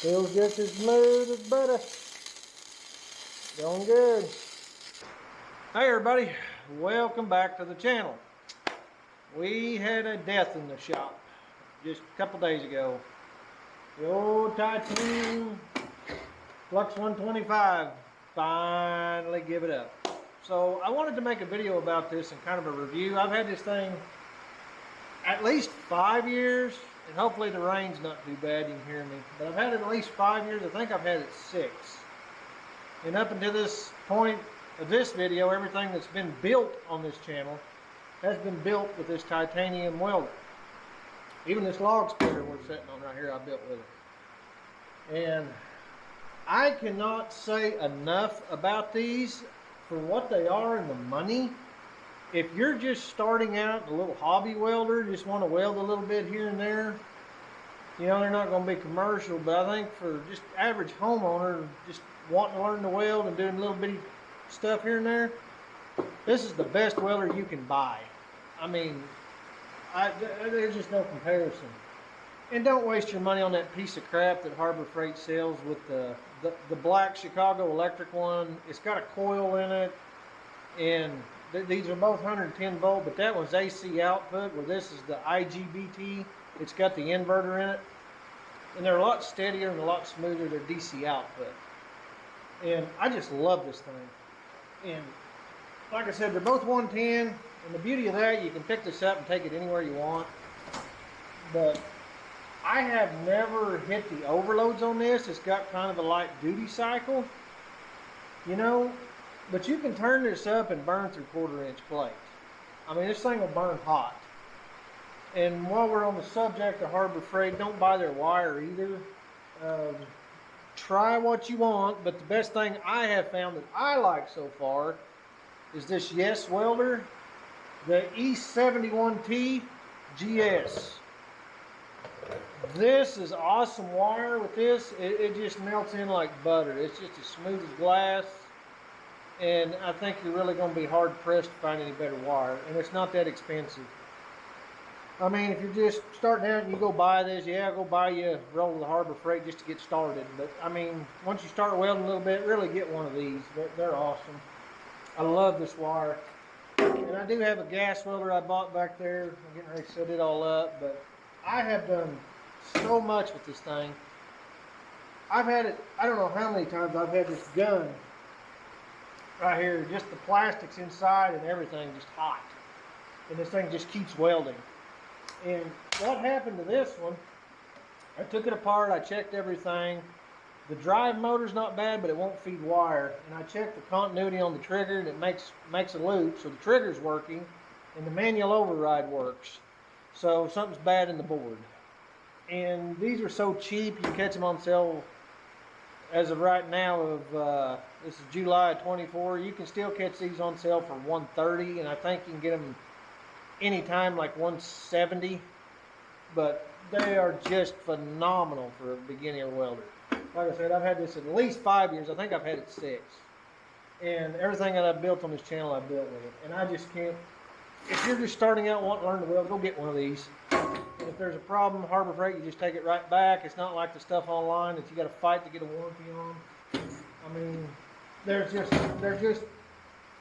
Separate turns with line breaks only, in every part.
Feels just as smooth as butter. Going good. Hey everybody, welcome back to the channel. We had a death in the shop just a couple days ago. The old titanium flux 125 finally give it up. So I wanted to make a video about this and kind of a review. I've had this thing at least 5 years, and hopefully the rain's not too bad, you can hear me. But I've had it at least 5 years. I think I've had it 6. And up until this point of this video, everything that's been built on this channel has been built with this titanium welder. Even this log splitter we're sitting on right here, I built with it. And I cannot say enough about these for what they are and the money. If you're just starting out, a little hobby welder, just want to weld a little bit here and there, you know, they're not going to be commercial, but I think for just average homeowner, just wanting to learn to weld and doing little bitty stuff here and there, this is the best welder you can buy. I mean, there's just no comparison. And don't waste your money on that piece of crap that Harbor Freight sells with the black Chicago electric one. It's got a coil in it, and these are both 110 volt, but that one's AC output, where this is the IGBT. It's got the inverter in it, and they're a lot steadier and a lot smoother. They're DC output, and I just love this thing. And like I said, they're both 110, and the beauty of that, you can pick this up and take it anywhere you want. But I have never hit the overloads on this. It's got kind of a light duty cycle, you know. But you can turn this up and burn through 1/4 inch plate. I mean, this thing will burn hot. And while we're on the subject of Harbor Freight, don't buy their wire either. Try what you want, but the best thing I have found that I like so far is this Yes welder, the E71T GS. This is awesome wire with this. It just melts in like butter. It's just as smooth as glass. And I think you're really going to be hard pressed to find any better wire, and it's not that expensive. I mean, if you're just starting out and you go buy this, yeah, go buy you a roll of the Harbor Freight just to get started. But I mean, once you start welding a little bit, really get one of these. They're awesome. I love this wire. And I do have a gas welder I bought back there. I'm getting ready to set it all up, but I have done so much with this thing. I've had it, I don't know how many times I've had this gun right here, just the plastics inside and everything just hot, and this thing just keeps welding. And what happened to this one, I took it apart, I checked everything. The drive motor's not bad, but it won't feed wire, and I checked the continuity on the trigger, and it makes a loop, so the trigger's working and the manual override works, so something's bad in the board. And these are so cheap, you can catch them on sale as of right now of this is July 24. You can still catch these on sale for $130, and I think you can get them anytime like $170. But they are just phenomenal for a beginner welder. Like I said, I've had this at least 5 years. I think I've had it 6. And everything that I've built on this channel, I built with it. And I just can't. If you're just starting out wanting to learn to weld, go get one of these. And if there's a problem, Harbor Freight, you just take it right back. It's not like the stuff online that you got to fight to get a warranty on. I mean, they're just,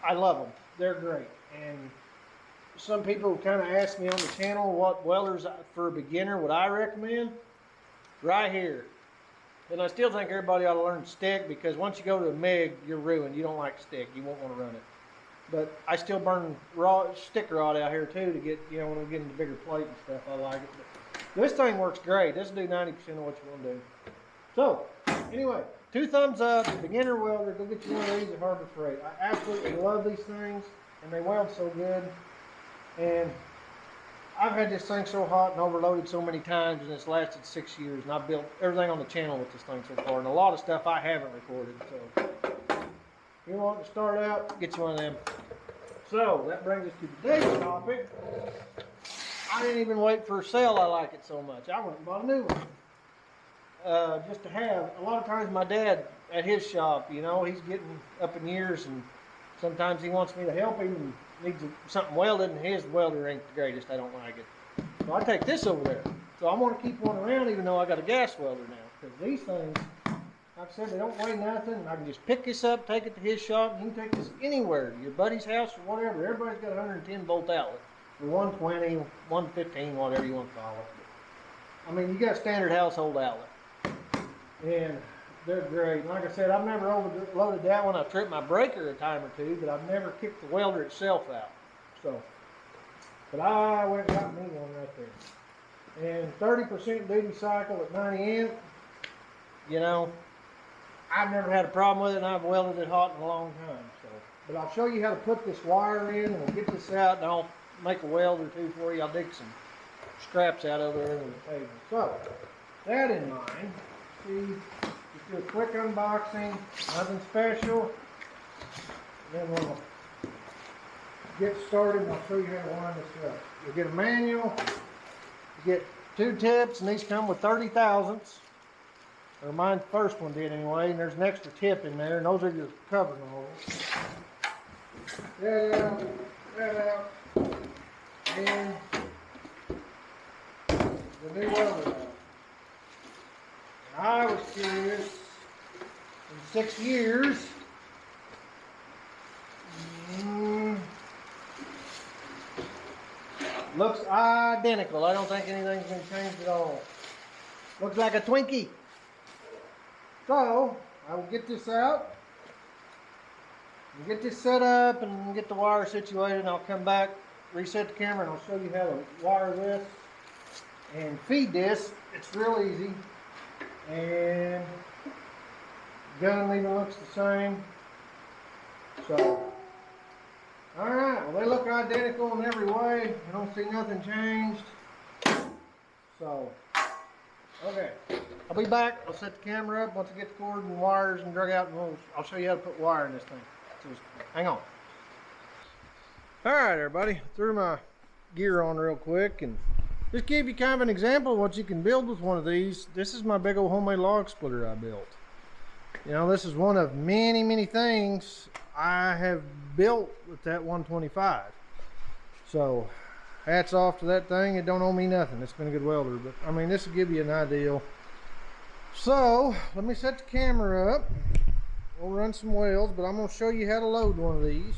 I love them. They're great. And some people kind of ask me on the channel what welders for a beginner would I recommend. Right here. And I still think everybody ought to learn stick, because once you go to a MIG, you're ruined. You don't like stick. You won't want to run it. But I still burn raw stick rod out here too to get, you know, when we get into bigger plate and stuff, I like it. But this thing works great. This will do 90% of what you want to do. So, anyway, 2 thumbs up, beginner welder, go get you one of these at Harbor Freight. I absolutely love these things, and they weld so good. And I've had this thing so hot and overloaded so many times, and it's lasted 6 years, and I've built everything on the channel with this thing so far, and a lot of stuff I haven't recorded. So, if you want to start out, get you one of them. So, that brings us to today's topic. I didn't even wait for a sale. I like it so much. I went and bought a new one. Just to have. A lot of times my dad at his shop, you know, he's getting up in years, and sometimes he wants me to help him and needs something welded, and his welder ain't the greatest. I don't like it. So I take this over there. So I'm going to keep one around even though I got a gas welder now. Because these things, like I said, they don't weigh nothing. I can just pick this up, take it to his shop, and you can take this anywhere, to your buddy's house or whatever. Everybody's got a 110 volt outlet. Or 120, 115, whatever you want to call it. I mean, you got a standard household outlet. And they're great. Like I said, I've never overloaded that one. I've tripped my breaker a time or two, but I've never kicked the welder itself out. So, but I went and got me one right there. And 30% duty cycle at 90 amp. You know, I've never had a problem with it, and I've welded it hot in a long time. So, but I'll show you how to put this wire in, and we'll get this out, and I'll make a weld or two for you. I'll dig some scraps out of there on the table. So, that in mind, see, just do a quick unboxing, nothing special. Then we'll get started and I'll show you how to line this up. You'll get a manual, you get 2 tips, and these come with 30 thousandths. Or mine, the first one did anyway, and there's an extra tip in there, and those are your covering holes. That out, and the new welder out. I was curious, in 6 years, looks identical. I don't think anything's been changed at all. Looks like a Twinkie. So, I will get this out, and get this set up, and get the wire situated, and I'll come back, reset the camera, and I'll show you how to wire this and feed this. It's real easy. And the gun even looks the same. So, alright, well, they look identical in every way. I don't see nothing changed. So, okay, I'll be back. I'll set the camera up once I get the cord and wires and drug out, and I'll show you how to put wire in this thing. So just hang on. Alright, everybody, threw my gear on real quick and just give you kind of an example of what you can build with one of these. This is my big old homemade log splitter I built. You know, this is one of many, many things I have built with that 125. So, hats off to that thing. It don't owe me nothing. It's been a good welder, but I mean, this will give you an idea. So, let me set the camera up. We'll run some welds, but I'm going to show you how to load one of these.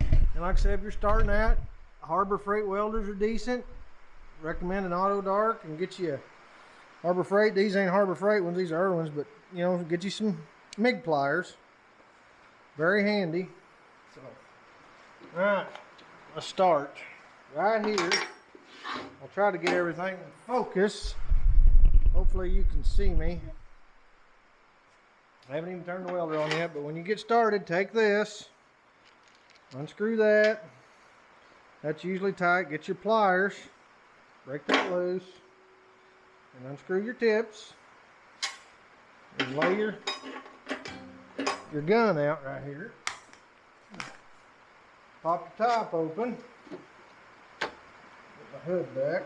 And like I said, if you're starting out, Harbor Freight welders are decent. Recommend an auto dark and get you a Harbor Freight. These ain't Harbor Freight ones, these are Irwins, but you know, get you some MIG pliers. Very handy. So, alright, let's start right here. I'll try to get everything in focus. Hopefully you can see me. I haven't even turned the welder on yet, but when you get started, take this, unscrew that. That's usually tight. Get your pliers, break that loose, and unscrew your tips. And lay your gun out right here. Pop the top open. Get my hood back.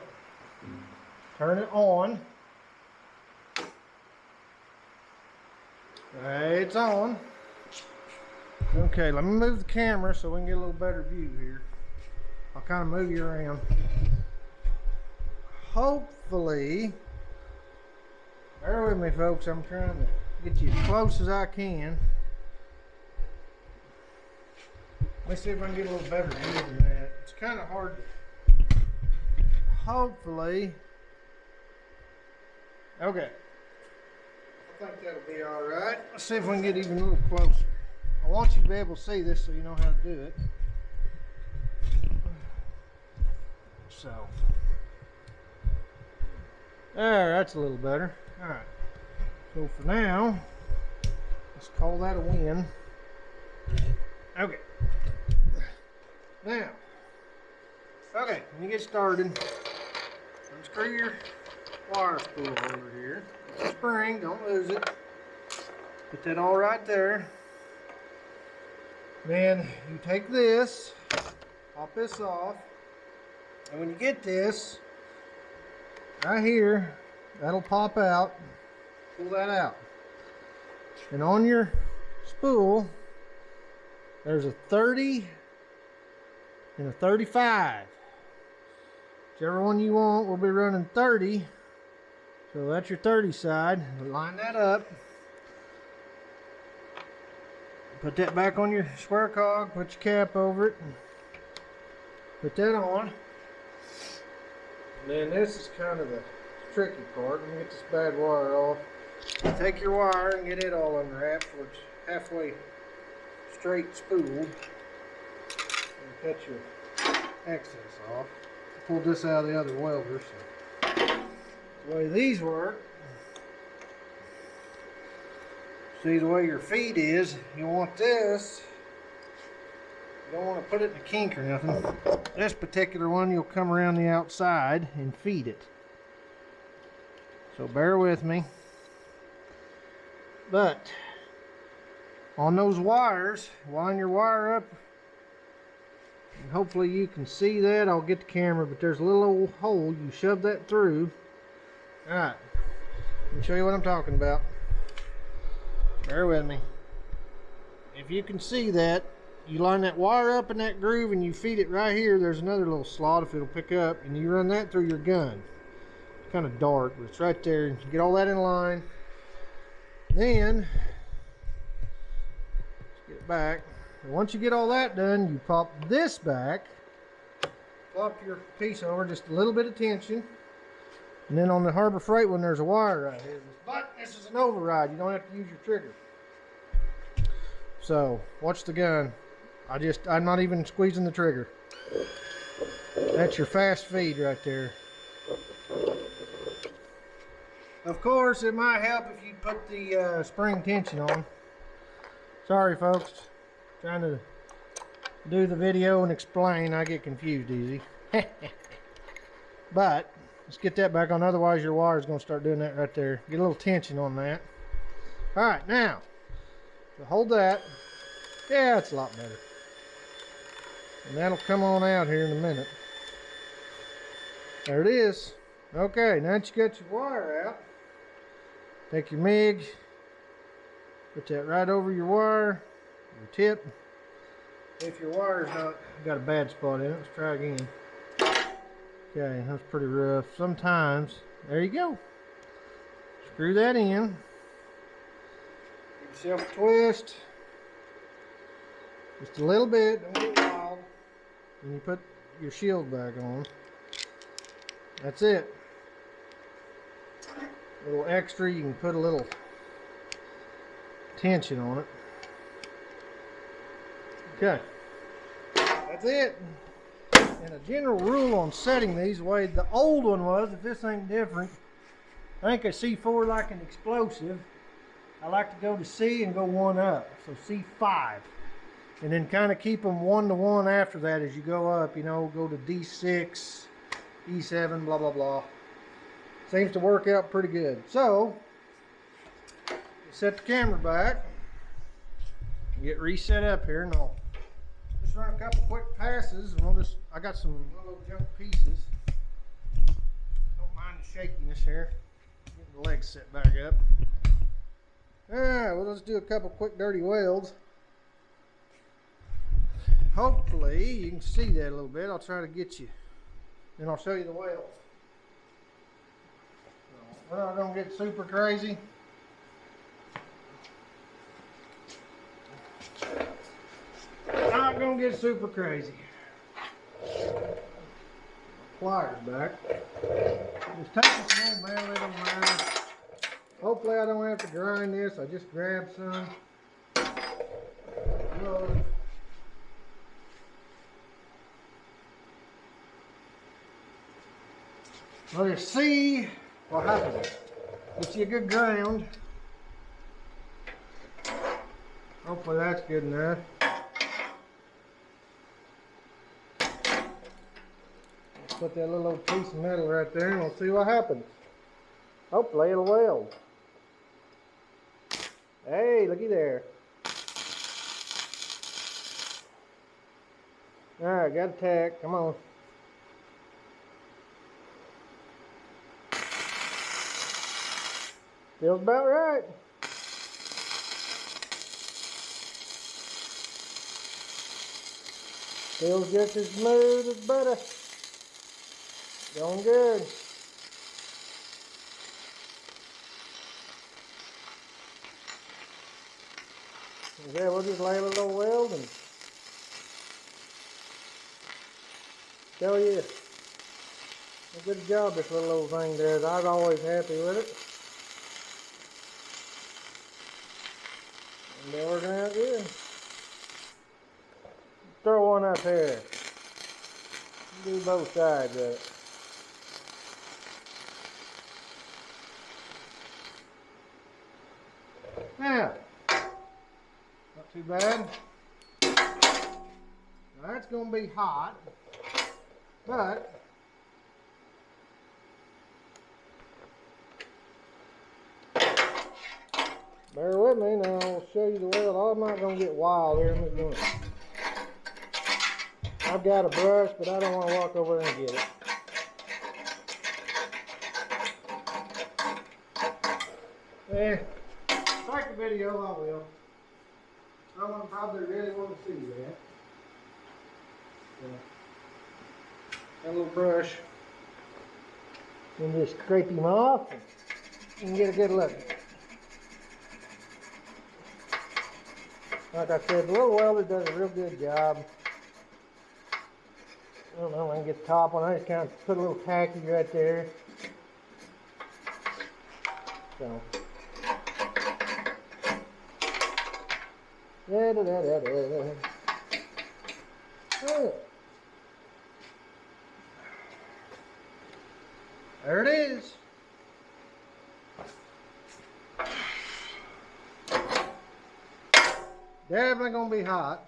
Turn it on. It's on. Okay, let me move the camera so we can get a little better view here. I'll kind of move you around. Hopefully, bear with me folks, I'm trying to get you as close as I can. Let's see if I can get a little better view than that. It's kind of hard to, hopefully. Okay. I think that'll be all right. Let's see if we can get even a little closer. I want you to be able to see this so you know how to do it. So, there, that's a little better. All right. So for now, let's call that a win. Okay. Now, okay, when you get started, unscrew your wire spool over here. It's a spring, don't lose it. Put that all right there. Then you take this, pop this off, and when you get this, right here, that'll pop out. Pull that out. And on your spool, there's a 30 and a 35. Whichever one you want, we'll be running 30. So that's your 30 side. Line that up. Put that back on your square cog. Put your cap over it. Put that on. And then this is kind of the tricky part. Let me get this bad wire off. Take your wire and get it all unwrapped so it's halfway straight spooled. And cut your excess off. Pulled this out of the other welder. So the way these work, see the way your feed is, you want this, you don't want to put it in a kink or nothing. This particular one, you'll come around the outside and feed it. So bear with me. But on those wires, line your wire up, and hopefully you can see that. I'll get the camera, but there's a little old hole. You shove that through. Alright, let me show you what I'm talking about. Bear with me. If you can see that, you line that wire up in that groove and you feed it right here. There's another little slot if it'll pick up, and you run that through your gun. It's kind of dark, but it's right there. You get all that in line. Then, let's get it back. And once you get all that done, you pop this back. Flop your piece over, just a little bit of tension. And then on the Harbor Freight one, there's a wire right here. But this is an override. You don't have to use your trigger. So, watch the gun. I'm not even squeezing the trigger. That's your fast feed right there. Of course, it might help if you put the spring tension on. Sorry, folks. Trying to do the video and explain, I get confused easy. But let's get that back on, otherwise your wire is going to start doing that right there. Get a little tension on that. Alright, now, to hold that, yeah, it's a lot better. And that'll come on out here in a minute. There it is. Okay, now that you got your wire out, take your MIG, put that right over your wire, your tip. If your wire's not got a bad spot in it, let's try again. Okay, that's pretty rough. Sometimes, there you go. Screw that in. Give yourself a twist. Just a little bit, don't get wild. And you put your shield back on. That's it. A little extra, you can put a little tension on it. Okay. That's it. And a general rule on setting these, the way the old one was, if this ain't different, I think a C4 like an explosive, I like to go to C and go one up. So C5. And then kind of keep them 1 to 1 after that as you go up, you know, go to D6, E7, blah, blah, blah. Seems to work out pretty good. So, set the camera back, get reset up here, and I'll just run a couple quick passes, and I got some little junk pieces. Don't mind the shakiness here. Get the legs set back up. Alright, well, let's do a couple quick dirty welds. Hopefully you can see that a little bit. I'll try to get you, and I'll show you the welds. We're not going to get super crazy. Not going to get super crazy. Pliers back. Just taking some old metal, it don't matter. Hopefully I don't have to grind this. I just grabbed some. Well, you see what happens. Get you a good ground. Hopefully that's good enough. Put that little old piece of metal right there and we'll see what happens. Hopefully it'll weld. Hey, looky there. Alright, got a tack. Come on. Feels about right. Feels just as smooth as butter. Going good. Okay, we'll just lay a little weld and tell you a good job this little old thing does. I was always happy with it. And they're working out good. Throw one up here. Do both sides of it. Now, not too bad. Now that's going to be hot, but bear with me. Now I'll show you the weld. I'm not going to get wild here. I'm just going to. I've got a brush, but I don't want to walk over there and get it. Eh, take the video, I will. Someone probably really wants to see that. Got a little brush. And just scrape him off and you can get a good look. Like I said, the little welder does a real good job. I don't know if I can get the top one. I just kind of put a little tacky right there. So. There it is. Definitely gonna be hot,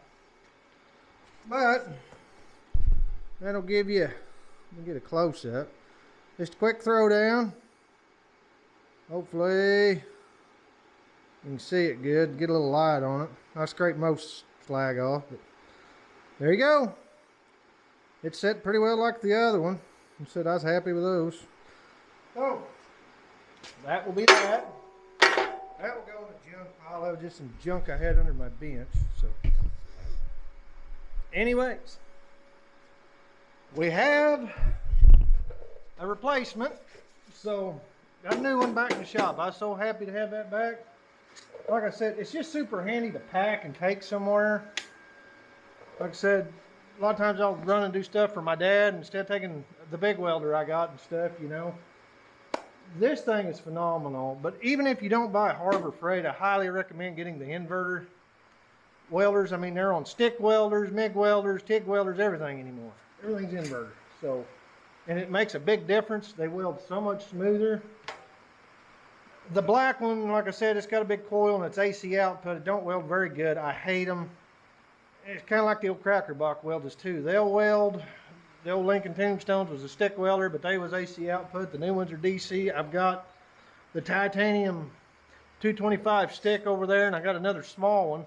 but that'll give you. Let me get a close up. Just a quick throw down. Hopefully you can see it good. Get a little light on it. I scrape most slag off, but there you go. It set pretty well like the other one. I said I was happy with those. So that will be that. That will go in the junk pile. That was just some junk I had under my bench. So, anyways, we have a replacement. So, got a new one back in the shop. I was so happy to have that back. Like I said, it's just super handy to pack and take somewhere. Like I said, a lot of times I'll run and do stuff for my dad instead of taking the big welder I got and stuff, you know. This thing is phenomenal, but even if you don't buy Harbor Freight, I highly recommend getting the inverter welders. I mean, they're on stick welders, MIG welders, TIG welders, everything anymore. Everything's inverter. So, and it makes a big difference. They weld so much smoother. The black one, like I said, it's got a big coil and it's AC output. It don't weld very good. I hate them. It's kind of like the old cracker box welders too. They'll weld. The old Lincoln Tombstones was a stick welder, but they was AC output. The new ones are DC. I've got the titanium 225 stick over there, and I got another small one,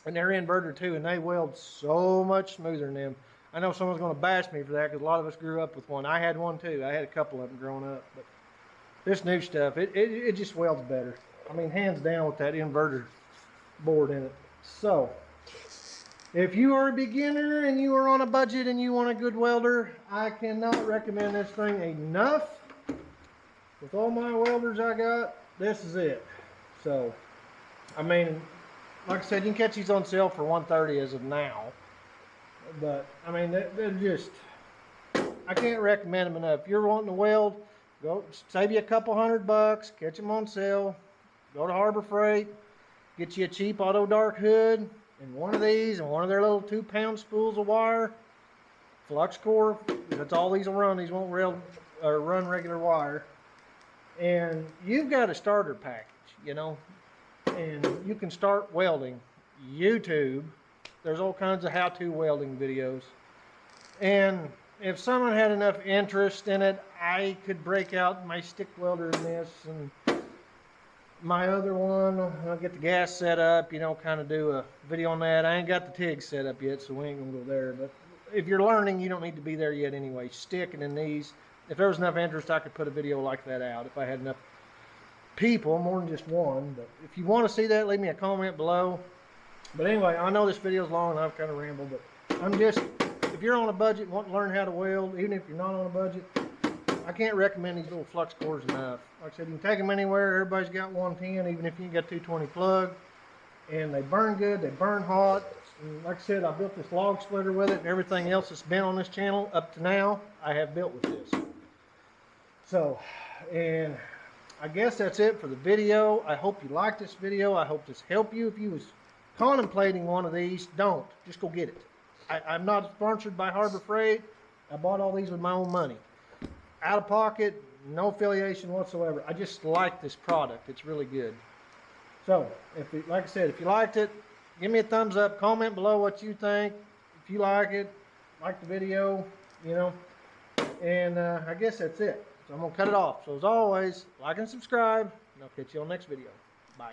and they're inverter too, and they weld so much smoother than them. I know someone's going to bash me for that because a lot of us grew up with one. I had one too. I had a couple of them growing up, but this new stuff, it just welds better. I mean, hands down with that inverter board in it. So, if you are a beginner and you are on a budget and you want a good welder, I cannot recommend this thing enough. With all my welders I got, this is it. So, I mean, like I said, you can catch these on sale for $130 as of now. But, I mean, they're just, I can't recommend them enough. If you're wanting to weld, go save you a couple $100, catch them on sale, go to Harbor Freight, get you a cheap auto dark hood, and one of these, and one of their little 2-pound spools of wire, flux core. That's all these will run. These won't run regular wire. And you've got a starter package, you know, and you can start welding. YouTube, there's all kinds of how-to welding videos. And if someone had enough interest in it, I could break out my stick welder in this and my other one. I'll get the gas set up, you know, kind of do a video on that. I ain't got the TIG set up yet, so we ain't gonna go there. But if you're learning, you don't need to be there yet anyway. Sticking in these. If there was enough interest, I could put a video like that out if I had enough people, more than just one. But if you want to see that, leave me a comment below. But anyway, I know this video is long and I've kind of rambled, but I'm just, if you're on a budget and want to learn how to weld, even if you're not on a budget, I can't recommend these little flux cores enough. Like I said, you can take them anywhere. Everybody's got 110, even if you got 220 plug. And they burn good, they burn hot. And like I said, I built this log splitter with it, and everything else that's been on this channel up to now, I have built with this. So, and I guess that's it for the video. I hope you liked this video. I hope this helped you. If you was contemplating one of these, don't. Just go get it. I'm not sponsored by Harbor Freight. I bought all these with my own money. Out of pocket, no affiliation whatsoever. I just like this product. It's really good. So, like I said, if you liked it, give me a thumbs up. Comment below what you think. If you like it, like the video, you know. And I guess that's it. So I'm going to cut it off. So as always, like and subscribe. And I'll catch you on the next video. Bye.